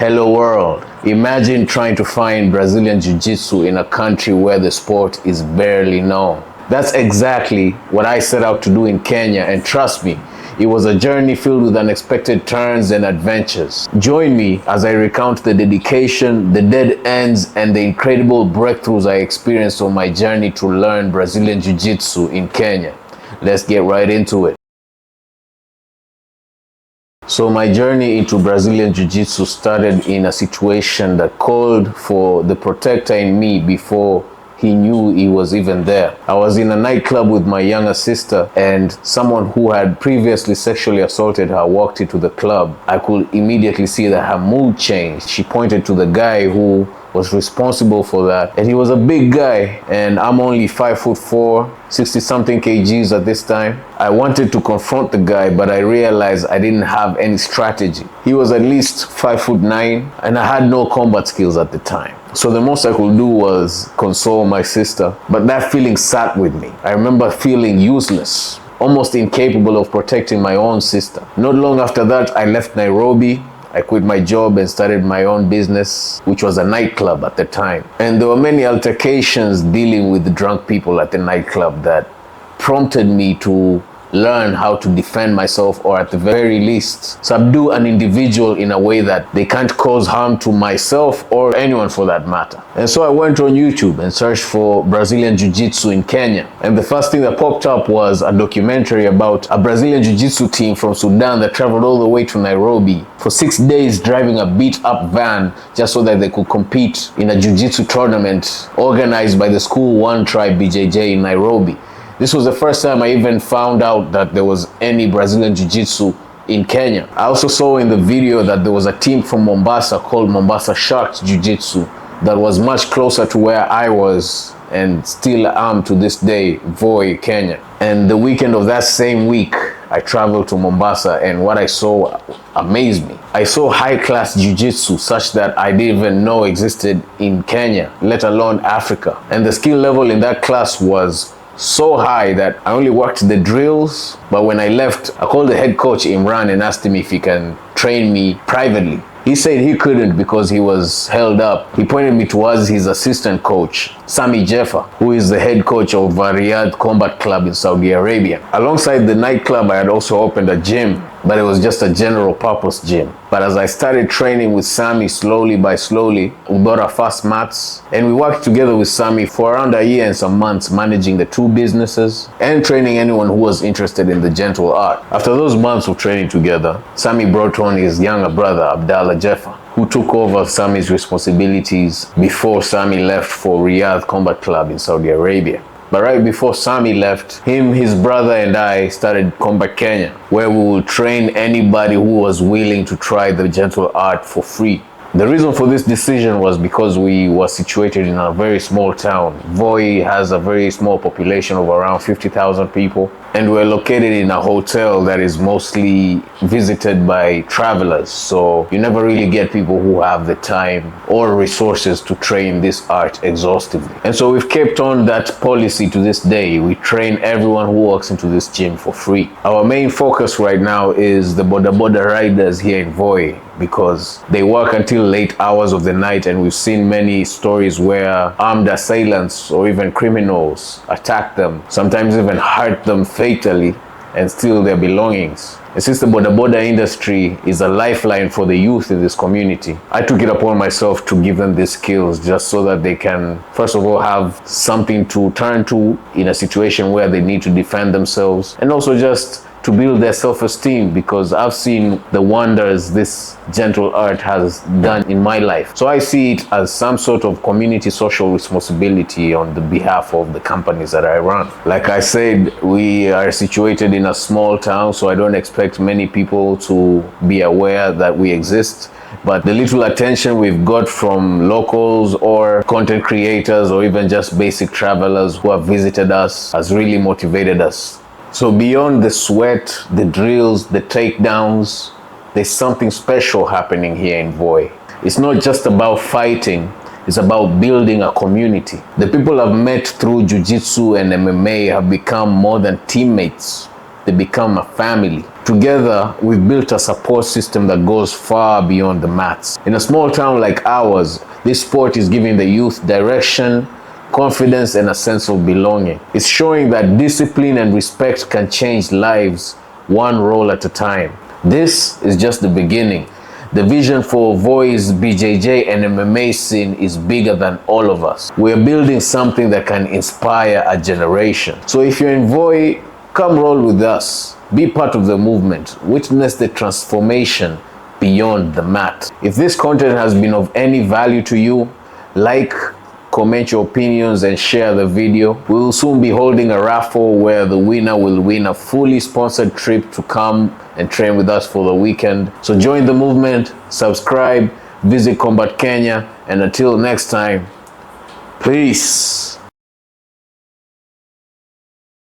Hello world. Imagine trying to find Brazilian Jiu-Jitsu in a country where the sport is barely known. That's exactly what I set out to do in Kenya, and trust me, it was a journey filled with unexpected turns and adventures. Join me as I recount the dedication, the dead ends, and the incredible breakthroughs I experienced on my journey to learn Brazilian Jiu-Jitsu in Kenya. Let's get right into it. So my journey into Brazilian Jiu-Jitsu started in a situation that called for the protector in me before he knew he was even there. I was in a nightclub with my younger sister, and someone who had previously sexually assaulted her walked into the club. I could immediately see that her mood changed. She pointed to the guy who was responsible for that, and he was a big guy, and I'm only 5'4", 60 something kgs at this time. I wanted to confront the guy, but I realized I didn't have any strategy. He was at least 5'9", and I had no combat skills at the time. So the most I could do was console my sister, but that feeling sat with me. I remember feeling useless, almost incapable of protecting my own sister. Not long after that, I left Nairobi. I quit my job and started my own business, which was a nightclub at the time. And there were many altercations dealing with the drunk people at the nightclub that prompted me to learn how to defend myself, or at the very least, subdue an individual in a way that they can't cause harm to myself or anyone for that matter. And so I went on YouTube and searched for Brazilian Jiu-Jitsu in Kenya. And the first thing that popped up was a documentary about a Brazilian Jiu-Jitsu team from Sudan that traveled all the way to Nairobi for 6 days, driving a beat-up van just so that they could compete in a Jiu-Jitsu tournament organized by the School One Tribe BJJ in Nairobi. This was the first time I even found out that there was any Brazilian Jiu-Jitsu in Kenya. I also saw in the video that there was a team from Mombasa called Mombasa Sharks Jiu-Jitsu that was much closer to where I was and still am to this day, Voi, Kenya. And the weekend of that same week, I traveled to Mombasa, and what I saw amazed me. I saw high-class Jiu-Jitsu such that I didn't even know existed in Kenya, let alone Africa. And the skill level in that class was so high that I only worked the drills, but when I left, I called the head coach Imran and asked him if he can train me privately. He said he couldn't because he was held up. He pointed me towards his assistant coach, Sami Jeffa, who is the head coach of Riyadh Combat Club in Saudi Arabia. Alongside the nightclub, I had also opened a gym, but it was just a general purpose gym. But as I started training with Sami slowly by slowly, we bought our first mats, and we worked together with Sami for around a year and some months, managing the two businesses and training anyone who was interested in the gentle art. After those months of training together, Sami brought on his younger brother, Abdallah Jeffa, who took over Sami's responsibilities before Sami left for Riyadh Combat Club in Saudi Arabia. But right before Sami left, him, his brother, and I started Combat Kenya, where we would train anybody who was willing to try the gentle art for free. The reason for this decision was because we were situated in a very small town. Voi has a very small population of around 50,000 people, and we're located in a hotel that is mostly visited by travelers. So you never really get people who have the time or resources to train this art exhaustively. And so we've kept on that policy to this day. We train everyone who walks into this gym for free. Our main focus right now is the boda riders here in Voi, because they work until late hours of the night, and we've seen many stories where armed assailants or even criminals attack them, sometimes even hurt them fatally, and steal their belongings. And since the boda industry is a lifeline for the youth in this community, I took it upon myself to give them these skills just so that they can, first of all, have something to turn to in a situation where they need to defend themselves, and also just to build their self-esteem, because I've seen the wonders this gentle art has done in my life. So I see it as some sort of community social responsibility on the behalf of the companies that I run. Like I said, we are situated in a small town, so I don't expect many people to be aware that we exist. But the little attention we've got from locals or content creators or even just basic travelers who have visited us has really motivated us. So beyond the sweat, the drills, the takedowns, there's something special happening here in Voi. It's not just about fighting, it's about building a community. The people I've met through Jiu-Jitsu and MMA have become more than teammates. they become a family. Together, we've built a support system that goes far beyond the mats. In a small town like ours, this sport is giving the youth direction, confidence, and a sense of belonging. It's showing that discipline and respect can change lives one roll at a time. This is just the beginning. The vision for Voi's BJJ and MMA scene is bigger than all of us. We're building something that can inspire a generation. So if you're in Voi, come roll with us. Be part of the movement. Witness the transformation beyond the mat. If this content has been of any value to you, like, comment your opinions, and share the video. We will soon be holding a raffle where the winner will win a fully sponsored trip to come and train with us for the weekend. So join the movement, subscribe, visit Combat Kenya, and until next time, peace.